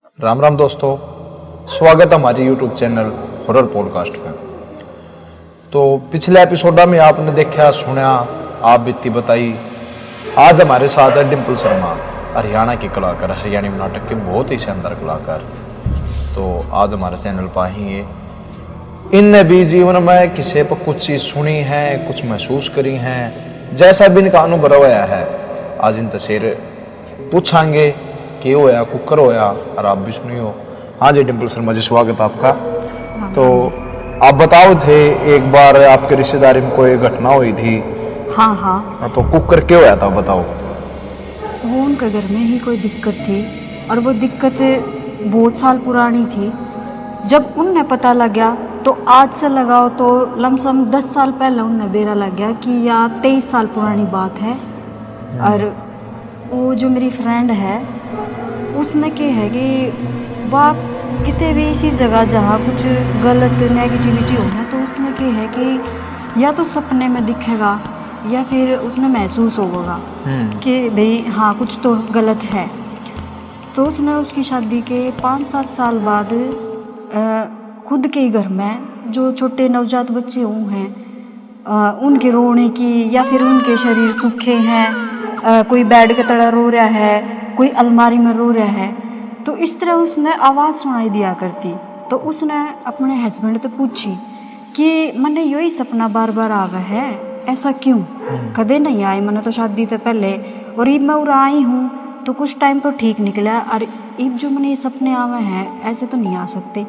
राम राम दोस्तों, स्वागत है हमारे YouTube चैनल हॉरर पॉडकास्ट में। तो पिछले एपिसोड में आपने देखा सुना, आप बीती बताई। आज हमारे साथ है डिम्पल शर्मा, हरियाणा के कलाकार, हरियाणवी नाटक के बहुत ही शानदार कलाकार। तो आज हमारे चैनल पर ही है। इनने भी जीवन में किसी पर कुछ चीज़ सुनी है, कुछ महसूस करी है, जैसा भी इनका अनुभव होया है, आज इन तस्वीर पूछांगे कि होया कुकर होया, और आप भी सुनियो। हाँ जी डिम्पल शर्मा जी, स्वागत आपका। तो आप बताओ थे एक बार आपके रिश्तेदारी में कोई घटना हुई थी। हाँ। तो कुकर क्यों होया था, बताओ। वो उनके घर में ही कोई दिक्कत थी, और वो दिक्कत बहुत साल पुरानी थी। जब उन्हें पता लगा तो आज से लगाओ तो लमसम 10 साल पहले उन्हें बेरा लग गया कि या 23 साल पुरानी बात है। और वो जो मेरी फ्रेंड है उसने क्या है कि वह कितने भी इसी जगह जहाँ कुछ गलत नेगेटिविटी हो ना, तो उसने क्या है कि या तो सपने में दिखेगा या फिर उसने महसूस होगा कि भाई हाँ कुछ तो गलत है। तो उसने उसकी शादी के 5-7 साल बाद खुद के घर में जो छोटे नवजात बच्चे हुए हैं उनके रोने की, या फिर उनके शरीर सूखे हैं, कोई बेड के तरह रो रहा है, कोई अलमारी में रो रहा है, तो इस तरह उसने आवाज़ सुनाई दिया करती। तो उसने अपने हस्बैंड से पूछी कि मैंने यही सपना बार बार आवा है, ऐसा क्यों? कदे नहीं आए मैंने तो शादी से पहले, और अब मैं उरा आई हूँ तो कुछ टाइम तो ठीक निकला, और अब जो मैंने ये सपने आवे हैं ऐसे तो नहीं आ सकते।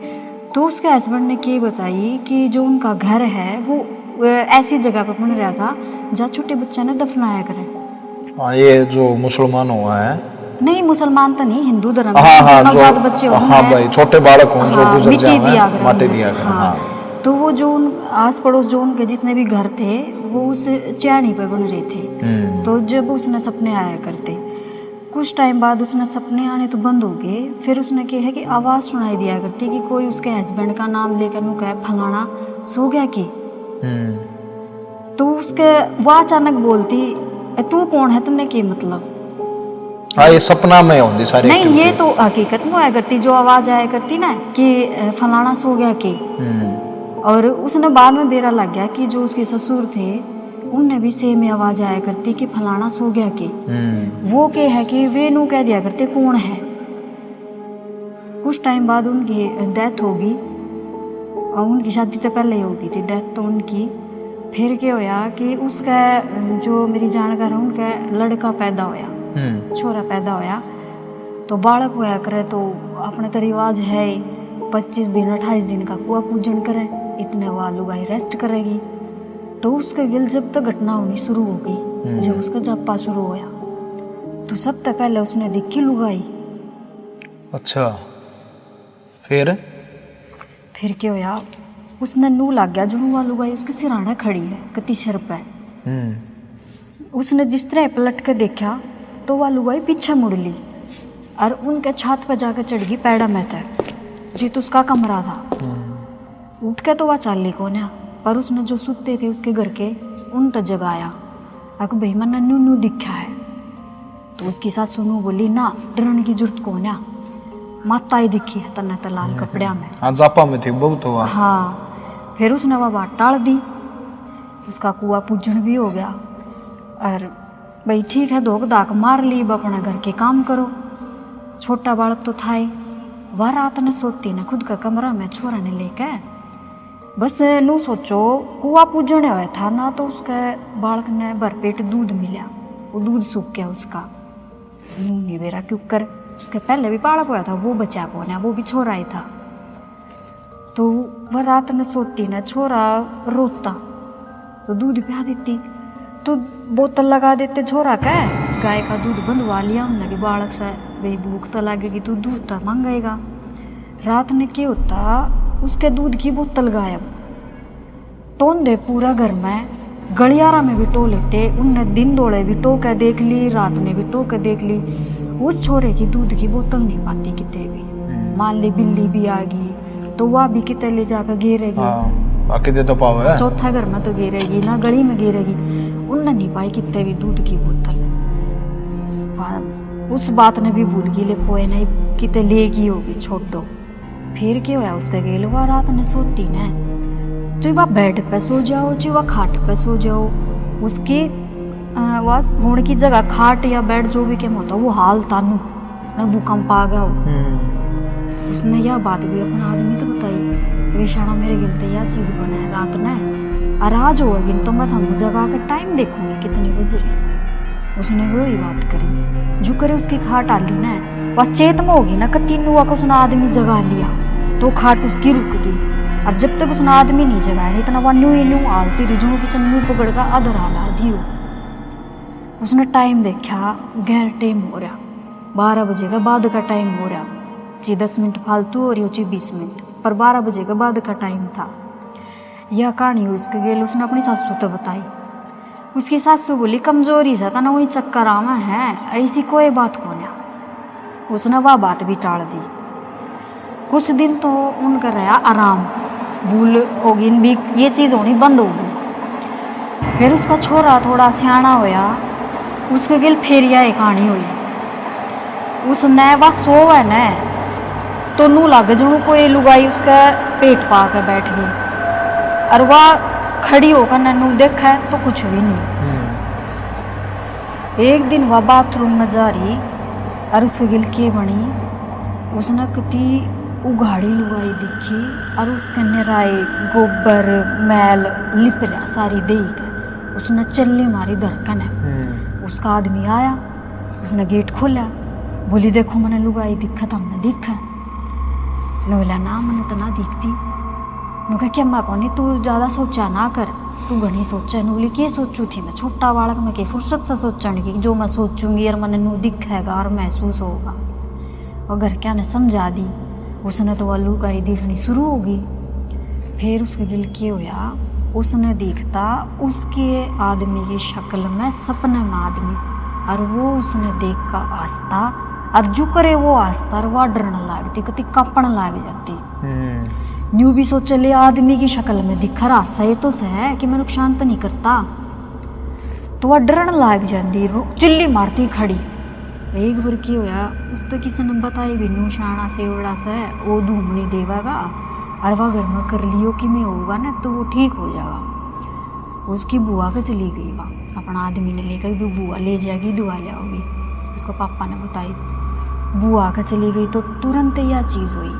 तो उसके हस्बैंड ने ये बताई कि जो उनका घर है वो ऐसी जगह पर बन रहा था जहाँ छोटे बच्चे ने दफनाया करें। हाँ, ये जो मुसलमान हुआ है, नहीं मुसलमान तो नहीं, हिंदू धर्म हाँ, नवजात बच्चे हाँ भाई, छोटे बालक हों जो गुजर मिट्टी जाए, दिया माटी दिया करें। हाँ। तो वो जो उन आस पड़ोस जो उनके जितने भी घर थे वो उस चैनी पे बन रहे थे। तो जब उसने सपने आया करते, कुछ टाइम बाद उसने सपने आने तो बंद हो गए। फिर उसने क्या है कि आवाज़ सुनाई दिया करती कि कोई उसके हस्बैंड का नाम लेकर नु कहे फलाना सो गया कि। तो उसके वो अचानक बोलती तू कौन है, तुमने क्या मतलब? हाँ, ये सपना में होती सारी। नहीं, ये तो हकीकत में आया करती, जो आवाज़ आया करती ना कि फलाना सो गया कि। और उसने बाद में बेरा लग गया कि जो उसके ससुर थे उनने भी सेम आवाज आया करती कि फलाना सो गया कि। वो क्या है कि वे नू कह दिया करते कौन है। कुछ टाइम बाद उनकी डेथ होगी, और उनकी शादी तो पहले ही होगी थी डेथ तो उनकी। फिर क्या होया कि उसका जो मेरी जानकार है उनका लड़का पैदा होया, छोरा पैदा होया। तो बालक होया करे तो अपने तो रिवाज है 25 दिन 28 दिन का कुआ पूजन करे, इतने वो लुगाई रेस्ट करेगी। तो उसके गिल जब तक घटना होनी शुरू हो गई, जब उसका जप्पा शुरू होया तो सबसे पहले उसने देखी लुगाई। अच्छा, फिर क्या होया, उसने नू लग गया जो हुआ लुगाई उसके सिराने खड़ी है कति शर पे। उसने जिस तरह पलट कर देखा तो वह लुगाई पीछे मुड़ ली और उनके छत पर जाकर चढ़ गई पैड़ा में तक, जीत उसका कमरा था। उठ के तो वह चाल ली को ना, पर उसने जो सुते थे उसके घर के उन तक जगाया, अक भाई मैंने न्यू न्यू दिखा है। तो उसकी सासू नू बोली ना डरने की जरूरत को ना, माता ही दिखी है तन्ने तो लाल कपड़े में। हाँ, जापा में थी बहुत हुआ। हाँ, फिर उसने वह बात टाल दी, उसका कुआ पूजन भी हो गया। और भाई ठीक है, धोख दाक मार ली, अपना घर के काम करो। छोटा बालक तो था ही, वह रात ने सोती ने खुद का कमरा में छोरा ने लेके बस नू सोचो कुआ पूजने हुआ था ना, तो उसके बालक ने भरपेट दूध मिला, वो दूध सूख गया उसका। नू नहीं बेरा क्यों कर, उसके पहले भी बालक हुआ था वो बचा पोना, वो भी छोरा ही था। तो वह रात ने सोती ने छोरा रोता तो दूध पिया देती, तो बोतल लगा देते छोरा का, गाय का दूध बंधवा लिया उन्होंने कि बालक से भाई भूख तो लगेगी तो दूध तो मांगेगा। रात ने क्या होता, उसके दूध की बोतल गायब, टोन दे पूरा घर में, गलियारा में भी टो लेते, उनने दिन दौड़े भी टो के देख ली, रात ने भी टो के देख ली, उस छोरे की दूध की बोतल नहीं पाती कितने भी। मान ली बिल्ली भी आ गई तो वह भी कितने ले जाकर गिरेगी, तो पावे चौथा घर में तो गिरेगी ना, गली में गिरेगी, उनने नहीं पाई कितने भी दूध की बोतल। उस बात ने भी भूल गई ले कोई नहीं किते लेगी होगी छोड़ो। फिर क्या हुआ उसका गेल वह रात ने सोती न, चाहे वह बेड पे सो जाओ चाहे वह खाट पे सो जाओ, उसके वह सोने की जगह खाट या बेड जो भी क्या होता वो हाल तानू न भूकंप आ गया हो। उसने यह बात भी अपना आदमी तो बताई, वे शाना मेरे गिलते यह चीज बने है रात ने और आज होगी तो मैं हम जगह का टाइम देखूंगी कितनी बज रही से। उसने वही बात करी जो करे उसकी खाट आली न, वह चेत में होगी ना कि तीनों का उसने आदमी जगा लिया तो खाट उसकी रुक गई। अब जब तक उसने आदमी नहीं जगाया नहीं इतना वह न्यू आलती रिजू की न्यू पकड़ का अधर आला दियो। उसने टाइम देखा, गैर टाइम हो रहा 12 बजे का बाद का टाइम हो रहा, जी 10 मिनट फालतू हो रही हो ची 20 मिनट, पर 12 बजे का बाद का टाइम था। यह कहानी उसके गेल उसने अपनी सासू तो बताई। उसकी सासू बोली कमजोरी से ना वही चक्कर आवा है, ऐसी कोई बात कौन है। उसने वह बात भी टाल दी। कुछ दिन तो उनका रहा आराम, भूल होगी भी ये चीज़ होनी बंद हो गई। फिर उसका छोरा थोड़ा सियाना होया, उसके गिल फिर यह कहानी हुई। उसने वह सोवा न तो नू लग जू कोई लुगाई उसका पेट पा कर बैठ गई और वह खड़ी होकर नू देखा है तो कुछ भी नहीं। एक दिन वह बाथरूम में जा रही और उसके गिल के बनी, उसने कति उघाड़ी लुगाई दिखी और उसके निराए गोबर मैल लिप लिया सारी दे के। उसने चलने मारी धड़कन है। उसका आदमी आया, उसने गेट खोला, बोली देखो मैंने लुगाई दिखा था, हमने देखा। नोला ना मैंने तो ना दिखती। नु कहा क्या माँ कौनी तू ज़्यादा सोचा ना कर, तू घनी सोचा। नु बोली क्या सोचू थी मैं, छोटा बालक में के फुर्सत से सोचने की जो मैं सोचूंगी और मैंने नू दिखेगा और महसूस होगा। और घर क्या ने समझा दी। उसने तो वह लुगाई दिखनी शुरू होगी। फिर उसके दिल के होया, उसने देखता उसके आदमी की शक्ल में सपने में आदमी, और वो उसने देख का आस्था और जो करे वो आस्था और वह डरने लगती, कति कांपने लग जाती। न्यू भी सोचे ले आदमी की शक्ल में दिखा रहा सही तो से है कि मैं नुकसान तो नहीं करता, तो वह डरने लग जाती, चिल्ली मारती खड़ी। एक बार की होया उस तो किसी ने बताई भी नू शाना से उड़ा से वो धूम नहीं देवागा और वह घर में कर लियो कि मैं होगा ना तो वो ठीक हो जाएगा। उसकी बुआ का चली गई, वह अपना आदमी ने लेकर भी बुआ ले जाएगी दुआ ले आओगी। उसको पापा ने बताई, बुआ का चली गई तो तुरंत यह चीज़ हुई।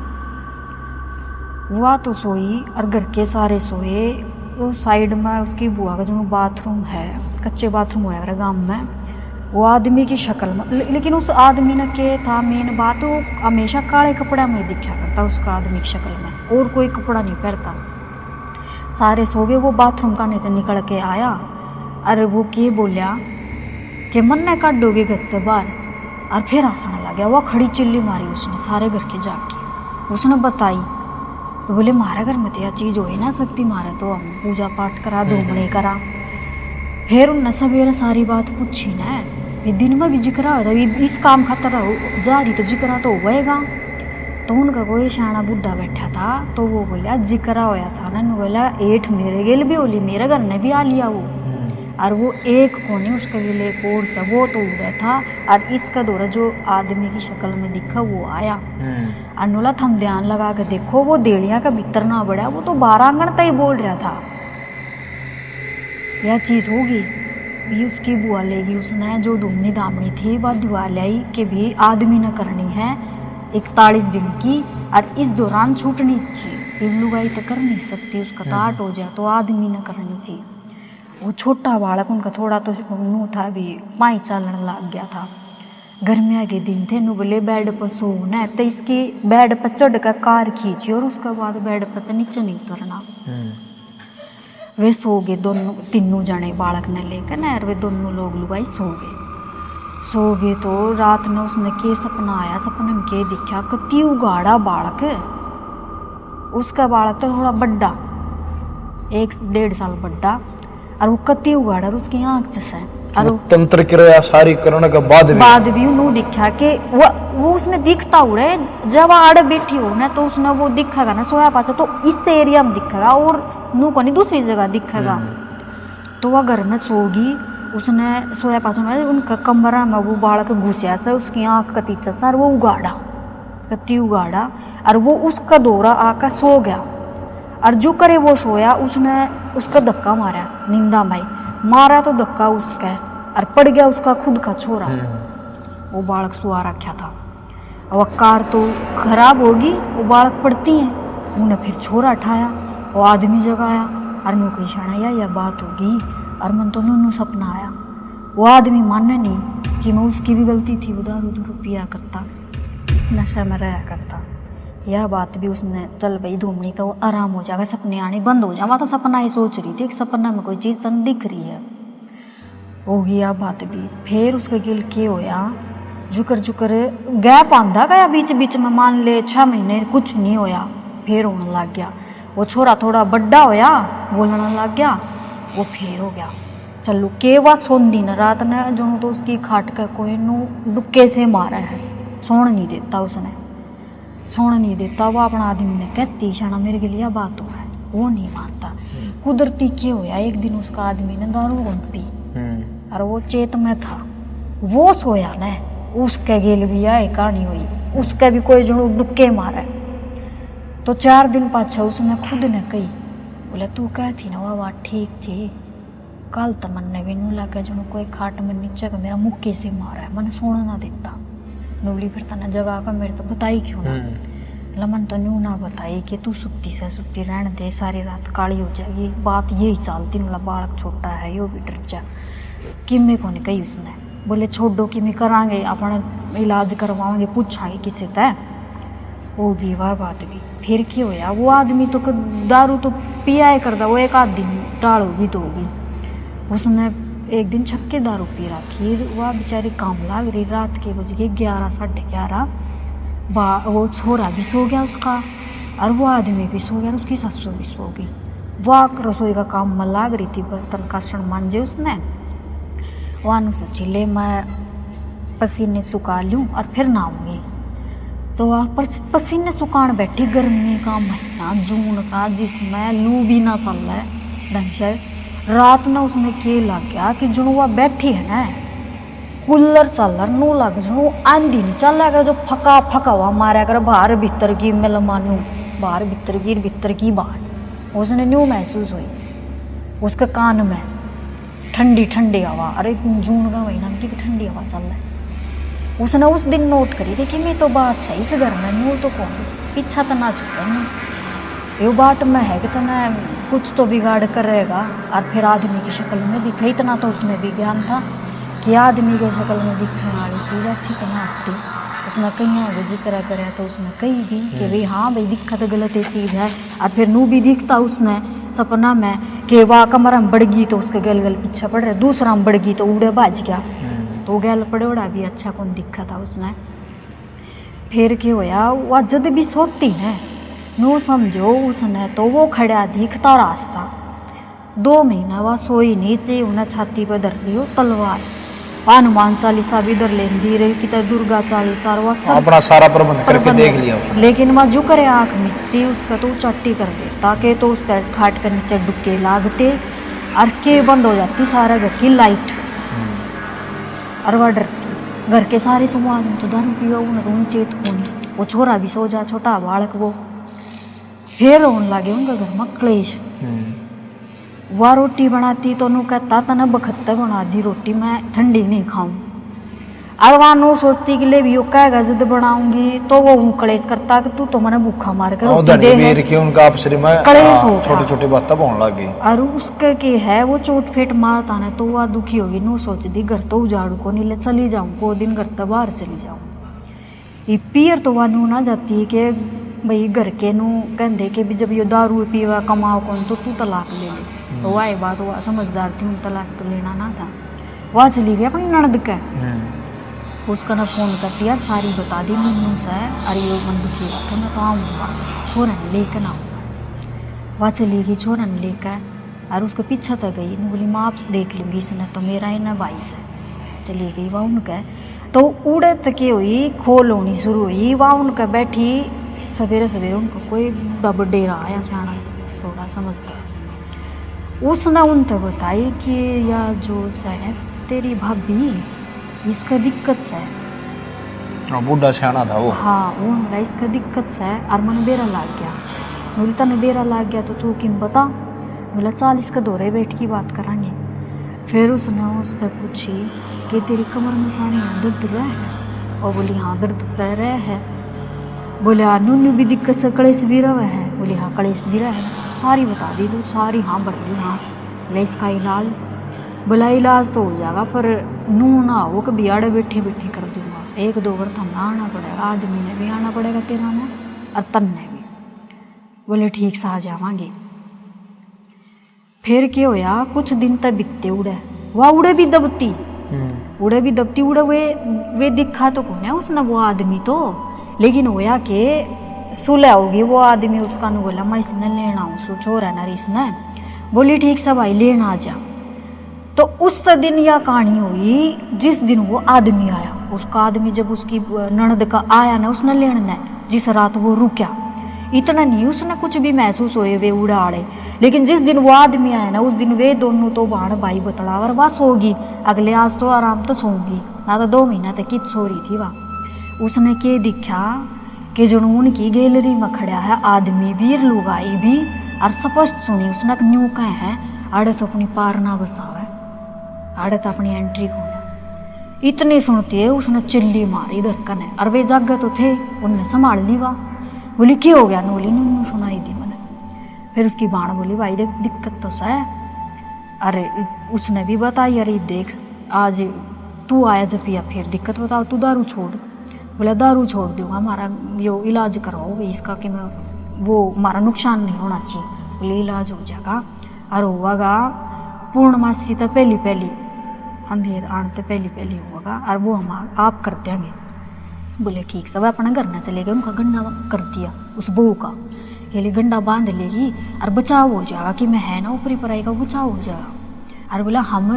वह तो सोई और घर के सारे सोए। वो साइड में उसकी बुआ का जो बाथरूम है, कच्चे बाथरूम हुआ है गाँव में, वो आदमी की शक्ल में, लेकिन उस आदमी ने क्या था मेन बात, वो हमेशा काले कपड़ा में दिखा करता उसका आदमी की शक्ल में, और कोई कपड़ा नहीं पहनता। सारे सो गए, वो बाथरूम का नहीं तो निकल के आया और वो के बोलिया कि मन ने काटोगे घर के बाहर, और फिर हंसने लग गया। वह खड़ी चिल्ली मारी उसने सारे घर के जाके। उसने बताई तो बोले मारे घर में तो यह चीज़ हो ही ना सकती, मारे तो हम पूजा पाठ करा धूमने करा। फिर उनने सवेरे सारी बात पूछी ना, ये दिन में भी जिक्र होता इस काम खातर जा रही तो जिक्र तो होएगा। तो उनका कोई शाना बुढ़ा बैठा था तो वो बोलिया जिक्र होया था ना, बोला एठ मेरे गेल भी होली, मेरे घर ने भी आ लिया वो, और वो एक कोने उसके लिए कोर से वो तो उड़ा था और इसका दौरा जो आदमी की शक्ल में दिखा वो आया। अनुला थम ध्यान लगा के देखो वो देड़िया का भीतर ना बढ़ा, वो तो 12 आंगन तक बोल रहा था। यह चीज़ होगी भी उसकी बुआ लेगी, उसने जो धूमनी दामनी थी वह दुआ लाई कि भी आदमी न करनी है 41 दिन की, और इस दौरान छूटनी चाहिए, लुगाई तो कर नहीं सकती, उसका ताट हो जाए तो आदमी न करनी थी। वो छोटा बालक उनका थोड़ा तो नू था भी पाई चलने लग गया था। गर्मिया के दिन थे, नु बोले बेड पर सोना है तो इसकी बेड पर चढ़ कर कार खींची और उसके बाद बेड पर तो नीचे नहीं उतरना। वे सो गए दोनों तीनों जने बालक ने लेकर ना, वे दोनों लोग लुगाई सो गए तो रात में उसने के सपना आया, सपने में के दिखा कति उगाड़ा बालक, उसका बालक तो थोड़ा बड्डा 1-1.5 साल बड्डा, और वो कति उगाड़ा और उसकी आँख जैसा और तंत्र क्रिया सारी करने के बाद भी उन्होंने दिखा कि वो उसने दिखता उड़े जब आड़ बैठी हो ना, तो उसने वो दिखेगा ना सोया पाचा तो इस एरिया में दिखेगा और नू को नहीं दूसरी जगह दिखेगा। तो वह घर में सोगी, उसने सोया पाचा में उनका कमरा में वो बालक घुसिया से उसकी आँख कती चसा और वो उगाड़ा कत्ती उगाड़ा और वो उसका दौरा आकर सो गया और जो करे वो सोया, उसने उसका धक्का मारा, नींदा में मारा तो धक्का उसका और पड़ गया उसका खुद का छोरा। वो बालक सुआ रखा था। अब कार तो खराब होगी, वो बालक पड़ती है, उन्हें फिर छोरा उठाया, वो आदमी जगाया और मैं कही शणाया यह बात होगी और मन तो नूनू सपना आया। वो आदमी माने नहीं कि मैं उसकी भी गलती थी, वो दारू दूरू पिया करता, नशा में रहा करता। यह बात भी उसने चल भाई धूमनी तो आराम हो जाएगा, सपने आने बंद हो जाए। मैं तो सपना ही सोच रही थी, एक सपना में कोई चीज़ तन दिख रही है, होगी यह बात भी। फिर उसके गिल के होया, जुकर जुकर गैप आंदा गया बीच बीच में, मान ले 6 महीने कुछ नहीं होया, फिर होने लग गया। वो छोरा थोड़ा बड्डा होया, बोलना लग गया, वो फिर हो गया। चलो के वह सोन दिन रात ने जो तो उसकी खाट का कोई नू डुक्के से मारा है, सोन नहीं देता, उसने सोन नहीं देता। वो अपना आदमी ने कहती शाना मेरे के लिए बात हो है, वो नहीं मानता। कुदरती के होया, एक दिन उसका आदमी ने दारू पी और वो चेत में था, वो सोया न, उसके गेल भी आए कहानी हुई, उसके भी कोई जो डुक्के मारा। तो 4 दिन पाछा उसने खुद ने कही, बोले तू कह थी ना वह बात ठीक थी, कल तो मन ने भी नू लगा जो कोई खाट में नीचे का मेरा मुक्के से मारा है, मैंने सोना ना देता। नूली फिर तने जगह का मेरे तो बताई क्यों ना, लमन तो न्यू ना बताई कि तू सुत्ती से सुत्ती रहने दे, सारी रात काली हो जाएगी। बात यही चलती, नूला बालक छोटा है, यो भी डर जा। किम्मे को नहीं कही उसने, बोले छोड़ो कि मैं करांगे, अपना इलाज करवाएंगे, पूछांगे किसी तय, होगी वह बात भी। फिर क्या होया, वो आदमी तो दारू तो पिया ही करता, वो एक आध दिन टाल होगी तो होगी। उसने एक दिन छक्के दारू पी रखी, वह बेचारी काम लाग रही, रात के बज गए 11 साढ़े 11। वो छोरा भी सो गया उसका और वो आदमी भी सो गया, उसकी ससुर भी सो गई। वह रसोई का काम में लाग रही थी, बर्तन कासन मांजे उसने। वह सोची ले मैं पसीने सुखा लूँ और फिर नहाऊंगी। तो वह पसीने सुखान बैठी, गर्मी का महीना जून का, जिसमें लू भी ना चल रहा है ढंग से। रात में उसने के लग गया कि जो वह बैठी है ना, कूलर चल रहा नू लग जो आंधी नहीं चल रहा, जो फका फका हुआ मारा कर बाहर भीतर की मिल मानू, बाहर भीतर की बाहर उसने न्यू महसूस हुई उसके कान में ठंडी ठंडी हवा। अरे जून का महीना की ठंडी हवा चल रहा है। उसने उस दिन नोट करी थी कि मैं तो बात सही से घर में न्यू तो कौन पीछा तो ना छूटा नहीं, ये बात में है कि तना कुछ तो बिगाड़ कर रहेगा। और फिर आदमी की शक्ल में दिखा, इतना तो उसमें भी ज्ञान था कि आदमी की शक्ल में दिखने वाली चीज़ अच्छी तरह हटती। उसने कहीं आगे जिक्र कराया तो उसने कही भी कि भाई हाँ भाई दिक्कत गलत ये चीज़ है। और फिर नू भी दिखता उसने सपना में कि वाह कमरा में बढ़ गई तो उसके गल गल पीछे पड़ रहे, दूसरा में बढ़ गई तो उड़े भाज गया, तो गैल पड़े उड़ा भी अच्छा कौन दिखा था उसने। फिर क्या होया, वह जद भी सोती है नू समझो उसने तो वो खड़ा दिखता रास्ता। 2 महीना वह सोई नीचे, उन्हें छाती पर धर ली तलवार, हनुमान चालीसा भी धर लेंदी रही कि दुर्गा चालीसा, वह अपना सारा प्रबंध करके देख लिया उसने। लेकिन वह जो करे आँख मिचती उसका तो चट्टी कर देता कि तो उसका खाट के नीचे डुक्के लागते और के बंद हो जाती सारा घर की लाइट। और वह डरती, घर के सारे समाज तो दारू पियो उन्हें चेत को नहीं। वो छोरा भी सो जा, छोटा बालक वो। फिर रोन लगे उनका घर में क्लेश। वह रोटी बनाती तो नू कहता तना बखत्तर बना दी रोटी, मैं ठंडी नहीं खाऊं। और वह नू सोचती कि ले भी कहेगा जिद बनाऊंगी, तो वो क्लेश करता कि तू तो मैंने भूखा मार कर रोटी दे है। उनका आपस में क्लेश हो छोटी छोटी बातें बोलने लगी। और उसके के है वो चोट फेट मारता ना, तो वह दुखी होगी। नू सोच दी घर तो उजाड़ू को नहीं ले चली जाऊं, को दिन घर तो बाहर चली जाऊं। ये पीर तो वह नू ना जाती है कि भाई घर के नू कहते कि भी जब ये दारू पीवा कमाओ कौन तो तू तलाक ले ले। तो वह बात वह समझदार थी, उन तलाक तो लेना ना था। वह चली गई अपनी ननद के, उसका ना फोन करती यार सारी बता दी मम्मू से, अरे ये मन दुखी रखा मैं तो आऊँगा, छोरन लेकर ना आऊँगा। वह चली गई छोरन लेकर और उसके पीछे तक गई। बोली माँ आप देख लूँगी इसने तो मेरा ही ना भाई से। चली गई वह उनके, तो उड़े तके हुई खोल होनी शुरू हुई। वह उनके बैठी सवेरे सवेरे उनको कोई डब डेरा आया जाना थोड़ा समझता। उसने उनसे बताई कि या जो है तेरी भाभी इसका दिक्कत है, बूढ़ा सियाना था वो। हाँ वो बोला इसका दिक्कत से है और मन बेरा लाग गया। बोली तने बेरा लाग गया तो तू किम बता। बोला 40 का दौरे बैठ की बात करांगे। फिर उसने उससे पूछी कि तेरी कमर में सारी दर्द रहा है। और बोली हाँ दर्द तो रहा है। बोले हाँ नूनू भी दिक्कत से कलेश भी रहा है। बोली हाँ कलेश भी रहा है। सारी बता दी तू सारी हाँ बढ़ ली हाँ। बोले इसका इलाज। बोला इलाज तो हो जाएगा पर नू ना हो कभी आड़े बैठे बैठे कर दूंगा। 1-2 बार तो हमें आना पड़ेगा, आदमी ने भी आना पड़ेगा तेरा में और तन ने भी। बोले ठीक से आ जावांगे। फिर क्या होया कुछ दिन तक बीतते उड़े वह उड़े भी दबती उड़े वे दिखा तो कौन है उसने वो आदमी तो। लेकिन होया कि सुलह होगी वो आदमी उसका नु बोला मैं इसने लेना हूँ सो छोरा ना इसने। बोली ठीक से भाई लेना आ जा। तो उस दिन यह कहानी हुई जिस दिन वो आदमी आया। उसका आदमी जब उसकी ननद का आया ना उसने लेना जिस रात वो रुका इतना नहीं उसने कुछ भी महसूस हुए वे उड़ाड़े। लेकिन जिस दिन वो आदमी आया ना उस दिन वे दोनों तो बाण भाई बतला और वह सोगी। अगले आज तो आराम तो सोगी ना तो 2 महीना तक कित सो रही थी वह। उसने के दिखा कि जुनून की गैलरी में खड़ा है आदमी भी लुगाई भी और स्पष्ट सुनी उसने न्यू कहे है आड़े तो अपनी पार ना बसावे आड़े तो अपनी एंट्री को। इतनी सुनती है उसने चिल्ली मारी धक्कन है और वे जागे तो थे उनने संभाल ली वाह। बोली क्या हो गया नोली ने सुनाई दी मैंने। फिर उसकी बाण बोली भाई देख दिक्कत तो है। अरे उसने भी बताई अरे देख आज तू आया जब पिया फिर दिक्कत बताओ तू दारू छोड़। बोला दारू छोड़ दूंगा हमारा यो इलाज करवाओ इसका कि मैं वो हमारा नुकसान नहीं होना चाहिए। बोले इलाज हो जाएगा और होगा पूर्णमासी तो पहली अंधेर आने तो पहली होगा और वो हम आप कर देंगे। बोले ठीक सब अपना घर ना चले गए उनका गंडा कर दिया उस बहू का ये लिए गंडा बांध लेगी और बचाव हो जाएगा कि मैं है ना ऊपरी पराई का बचाव हो जाएगा। और बोला हम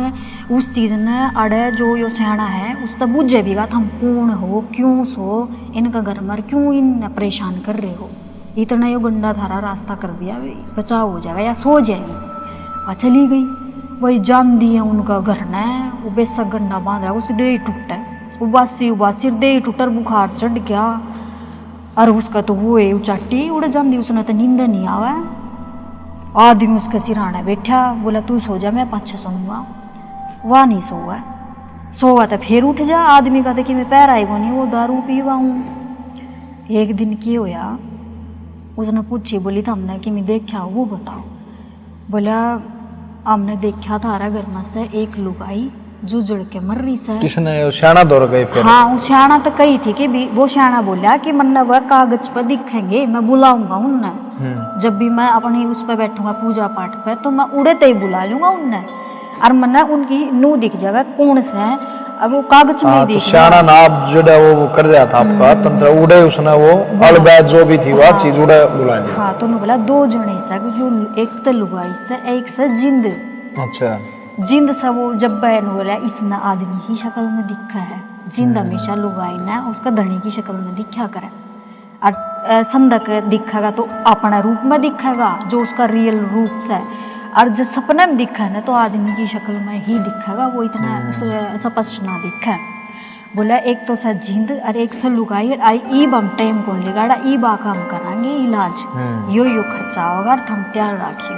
उस चीज़ ने अड़े जो यो सियाना है उस तक बुझे भी हम कौन हो क्यों सो इनका घर मर क्यों इन परेशान कर रहे हो इतना यो गंडा थारा रास्ता कर दिया बचाव हो जाएगा या सो जाएगी। चली गई वही जान दिया उनका घर न वो बेसक गंडा बांध रहा उसकी देह टूटा उबासी देह टूटर बुखार चढ़ गया और उसका तो वो है उचाटी उड़ जाती उसने तो नींद नहीं आवा। आदमी उसके सिराने बैठा बोला तू सो जा मैं पाछे सोऊंगा। वह नहीं सोआ तो फिर उठ जा। आदमी का कि मैं पैर आई को नहीं वो दारू पीवा हूँ। एक दिन क्या होया उसने पूछी बोली था हमने कि मैं देखा वो बताओ। बोला हमने देखा थारा घर में से एक लुगाई जो जड़ के मर रही से। किसने सियाना दौड़ गए फिर? हाँ वो सियाना तो कही थी कि वो सियाना बोला कि मन्ना वह कागज पर दिखेंगे मैं बुलाऊंगा उनने जब भी मैं अपनी उस पर बैठूंगा पूजा पाठ पे तो मैं उड़े ही बुला लूंगा उनने और मन्ना उनकी नू दिख जाएगा कौन से है अब वो कागज में तो सियाना नाप जुड़ा वो कर रहा था आपका तंत्र उड़े उसने वो अलबैद जो भी थी वह चीज उड़े बुला ली। हाँ तो उन्होंने बोला 2 जने से जो एक तो लुगाई से एक से जिंद। अच्छा जिंद से वो जब बहन हो रहा इसने आदमी की शक्ल में दिखा है। जिंद हमेशा लुगाई ना उसका धनी की शक्ल में दिखा करे और संदक दिखेगा तो अपना रूप में दिखेगा जो उसका रियल रूप से और जो सपने में दिखा है ना तो आदमी की शक्ल में ही दिखेगा वो इतना स्पष्ट ना दिखा। बोला एक तो सा जिंद और एक से लुगाई आई ईब हम टाइम को लेगा ईब आका हम करांगे इलाज यो खर्चा होगा और थम प्यार राखियो।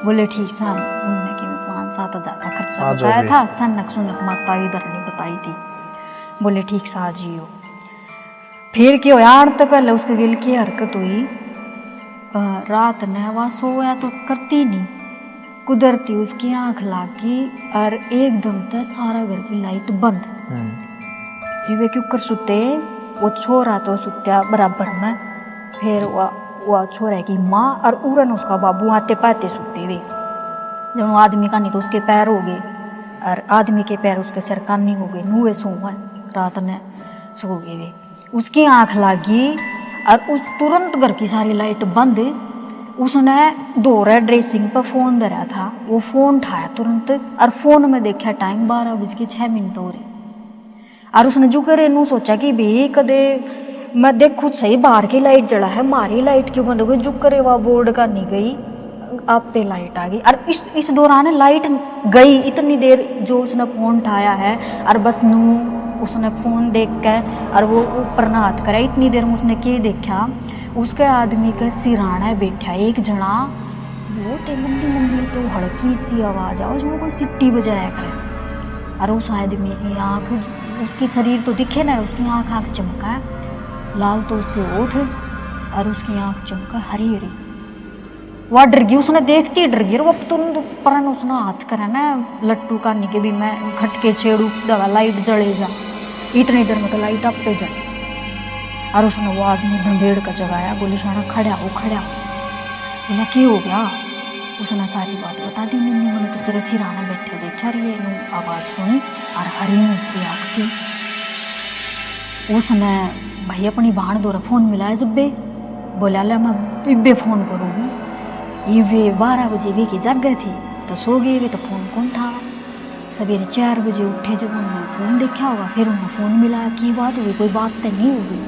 बोले ठीक से हम उनने कि 5-7 हज़ार का खर्चा बताया था सनक सुनक माता इधर नहीं बताई थी। बोले ठीक से आ जियो। फिर क्या यार तो पहले उसके गिल की हरकत हुई रात ने वह सोया तो करती नहीं कुदरती उसकी आंख लागी और एकदम से सारा घर की लाइट बंद। फिर वे क्यों कर सुते वो छोरा तो सुत्या बराबर में। फिर वह छोरा की माँ और उड़न उसका बाबू आते पाते सुते वे जब आदमी का नहीं तो उसके पैर हो गए और आदमी के पैर उसके सिर का नहीं हो गए नुए सो रात ने सो गए वे। उसकी आंख लागी और उस तुरंत घर की सारी लाइट बंद। उसने दौरा ड्रेसिंग पर फ़ोन धरा था वो फ़ोन उठाया तुरंत और फ़ोन में देखा टाइम 12:06 हो रहे और उसने जो करे नू सोचा कि भाई कदे मैं देख खुद सही बाहर की लाइट जला है हमारी लाइट क्यों बंद हो गई। जो करे वह बोर्ड का नहीं गई आप पे लाइट आ गई और इस दौरान लाइट गई इतनी देर जो उसने फ़ोन उठाया है और बस नू उसने फ़ोन देख के और वो ऊपर ना हाथ करा। इतनी देर में उसने क्या देखा, उसके आदमी के सिराना बैठा एक जना, वो ते मंदी मंदी तो हल्की सी आवाज़ आओ जो कोई सिट्टी बजाया करे। और उस आदमी की आँख, उसकी शरीर तो दिखे ना, उसकी आँख चमका लाल, तो उसके होठ और उसकी आँख चमका हरी हरी। वह डर गई, उसने देखती डर गई। वो तुरंत ऊपर उसने हाथ करा ना लट्टू कानी के भी मैं खटके छेड़ू दवा लाइट जले जा। इतनी देर में तो लाइट अब पे जले और उसने वो आदमी धंधेड़ का जगाया, बोली शाना खड़ा हो खड़ा। बोला क्या हो गया? उसने सारी बात बता दी। मैंने तो तेरे सिराना बैठे देखा रही है, आवाज़ सुनी और हरी में उसकी आँख थी। उसने भाई अपनी बहन द्वारा फ़ोन मिलाया जब बे, बोला ला मैं इब्बे फ़ोन करूँगी। ये वे 12 बजे वे की जग गए थे तो सो गए वे, तो फ़ोन कौन था। सवेरे 4 बजे उठे, जब उन्होंने फ़ोन देखा होगा, फिर उन्हें फ़ोन मिला की बात हुई, कोई बात तो नहीं हुई।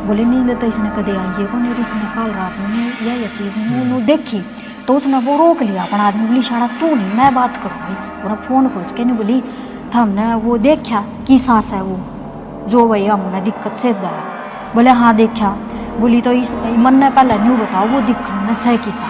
बोले नींद तो इसने कदे आई है कौन, इसने कल रात में यह चीज़ उन्होंने देखी। तो उसने वो रोक लिया अपना आदमी, बोली शाड़ा तू नहीं मैं बात करूँगी। उन्हें फ़ोन को उसके नहीं बोली हमने वो देखा की सास है वो जो भाई हमने दिक्कत से दया। बोले हाँ देखा। बोली तो इस मन ने पहले नहीं बताओ वो दिखने में सह की सा।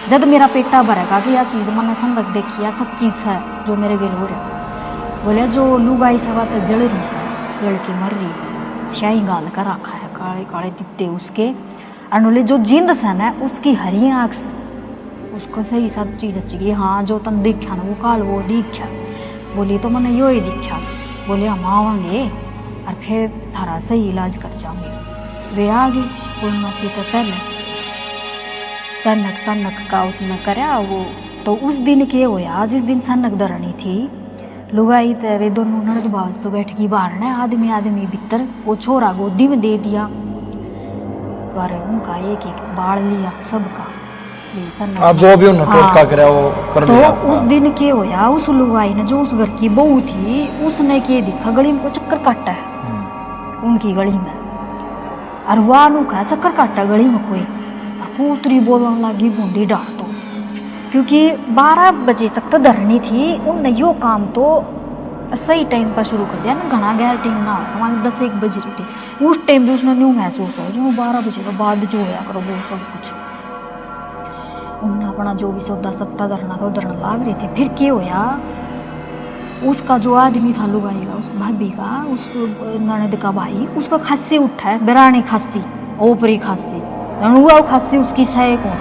जब मेरा पेटा भरेगा कि यह चीज़ मैंने संगत देखी या सब चीज़ है जो मेरे गिल हो रहे। बोले जो लुगाई सवा तो जल रही सा, जल के मर रही, शाही गाल कर रखा है काले काले दिखते उसके। और बोले जो जिंद सा ना उसकी हरी आँख से उसको सही सब चीज़ अच्छी की। हाँ जो तन देखा ना वो काल वो दिखा। बोली तो मैंने यो ही दिखा। बोले हम आवांगे और फिर थारा सही इलाज कर जाऊंगे। वे आ गई पूर्णिमा से तो पहले सनक सनक का उसने करा वो। तो उस दिन के होया जिस दिन सनक धरनी थी, लुगाई तो वे दोनों ननद बाज तो बैठ गई बाहर ने, आदमी आदमी भीतर, वो छोरा गोदी में दे दिया। पर उनका एक एक बाढ़ लिया सबका। आप जो भी उन्होंने टोटका करा वो कर दिया। तो उस दिन के होया उस लुगाई ने जो उस घर की बहू थी उसने के देखा गली में को चक्कर काटा है उनकी गली में। और वानू का चक्कर काटा गली में कोई पूतरी बोलने लगी बूंदी डाल दो, क्योंकि 12 बजे तक तो धरनी थी। उनने यो काम तो सही टाइम पर शुरू कर दिया ना, घना गैर टाइम ना होता, हमारे 10-1 बज रही थी उस टाइम भी उसने न्यू महसूस हो जो 12 बजे के बाद जो होया करो वो सब कुछ। उनने अपना जो भी सौदा सप्टा धरना था वो धरना लाग रही थी। फिर क्या होया, उसका जो आदमी था लुगाई का, उस भाभी का, उस ननद का भाई, उसका खांसी उठा है, बेरानी खांसी, ओपरी खांसी, हुआ खांसी उसकी सह को।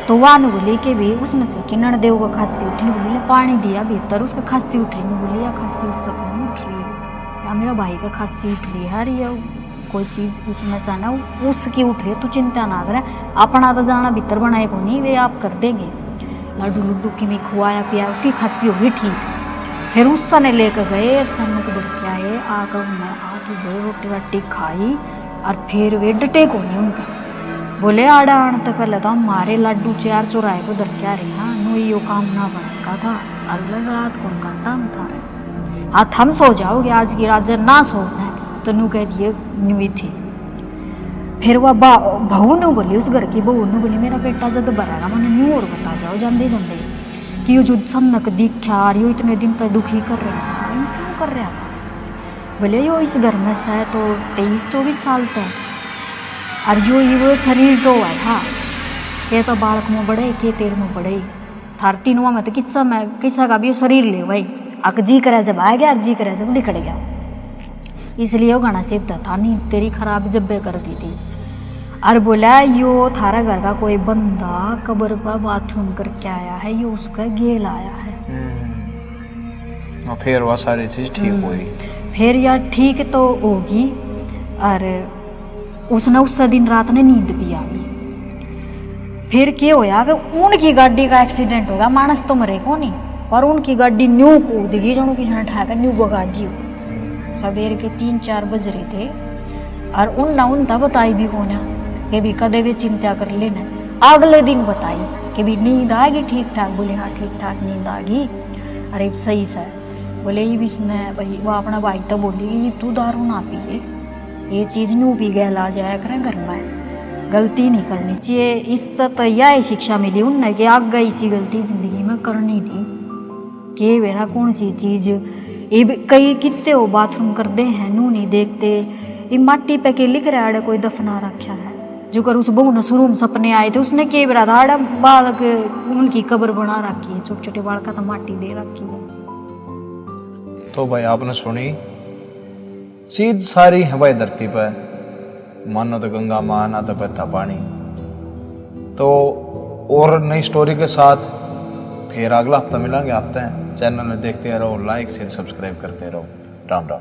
तो वान बोले के भी उसने सोची ननदेव का खांसी उठी, बोले पानी दिया भीतर, उसका खांसी उठ रही। बोले या खांसी उसका कौन उठ रही है, या मेरा भाई का खांसी उठ रही है यार, या कोई चीज़ उसमें से ना उसकी उठ रही है, तू चिंता ना कर, अपना तो जाना भीतर बनाए को नहीं, वे आप कर देंगे। लड्डू लड्डू की में खुआया पिया, उसकी खांसी होगी ठीक। फिर उस सने लेकर गए, सन को बढ़ के आए, आकर मैं हाथ दो रोटी वाटी खाई और फिर वे डटे को नहीं उनका। बोले आड़ा आने तक पहले तो हमारे लड्डू 4 चौराहे को दर क्या रही ना, नो यो काम ना बनेगा था। अलग रात कौन घंटा में था रहे, हाँ हम सो जाओगे आज की रात, जब ना सोना है तो नू कह दिए न्यू थी। फिर वह बहू ने बोली, उस घर की बहू ने बोली मेरा बेटा जब बरागा मैंने न्यू और बता जाओ जाते जाते कि यो जो सनक दिखा यो इतने दिन तक दुखी कर रहा था, क्यों कर रहा था। बोले यो इस घर में से तो 23-24 साल तक, और यो शरीर तो है हाँ, ये तो बालक में बढ़े के तेर में बढ़े थार तीनों में तो किस्सा का भी शरीर ले भाई, अक जी करे जब आ गया, जी करे जब निकल गया। इसलिए वो गाना सिद्ध था नहीं तेरी खराब जब्बे कर दी थी। और बोला यो थारा घर का कोई बंदा कब्र पर बाथरूम करके आया है, यो उसका गेल आया है। फिर वह सारी चीज ठीक हुई। फिर यार ठीक तो होगी। और उसने उस दिन रात ने नींद भी आ गई। फिर क्या होया कि उनकी गाड़ी का एक्सीडेंट हो गया, मानस तो मरे को नहीं, पर उनकी गाड़ी न्यू कूद गई, जनों की ठाकर न्यू बगाजी हो। सवेर के 3-4 बज रहे थे और उनता बताई भी कोना कि भी कदे भी चिंता कर लेना। अगले दिन बताई कि भी नींद आ गई ठीक ठाक। बोले हाँ ठीक ठाक नींद आ गई। अरे सही सा बोले ये इसने भाई वो अपना भाई तो बोली तू दारू ना पिए, ये चीज़ नू पी गया ला जाया करें घर में, गलती नहीं करनी चाहिए। इस तो यह शिक्षा मिली उनने कि आगे इसी गलती जिंदगी में करनी थी कि मेरा कौन सी चीज़ ये भी कई कितने हो बाथरूम कर दे हैं नू नहीं देखते, ये माटी पे के लिख रहा है कोई दफना रखा है। जो कर उस बहू ने शुरू में सपने आए थे उसने के बरा था बालक उनकी कब्र बना रखी है, छोटे छोटे बालका तो माटी दे रखी है। तो भाई आपने सुनी चीज सारी है भाई धरती पर, मानो तो गंगा माँ ना तो बहता पानी। तो और नई स्टोरी के साथ फिर अगला हफ्ता मिलेंगे। हफ्ते चैनल में देखते रहो, लाइक शेयर सब्सक्राइब करते रहो। राम राम।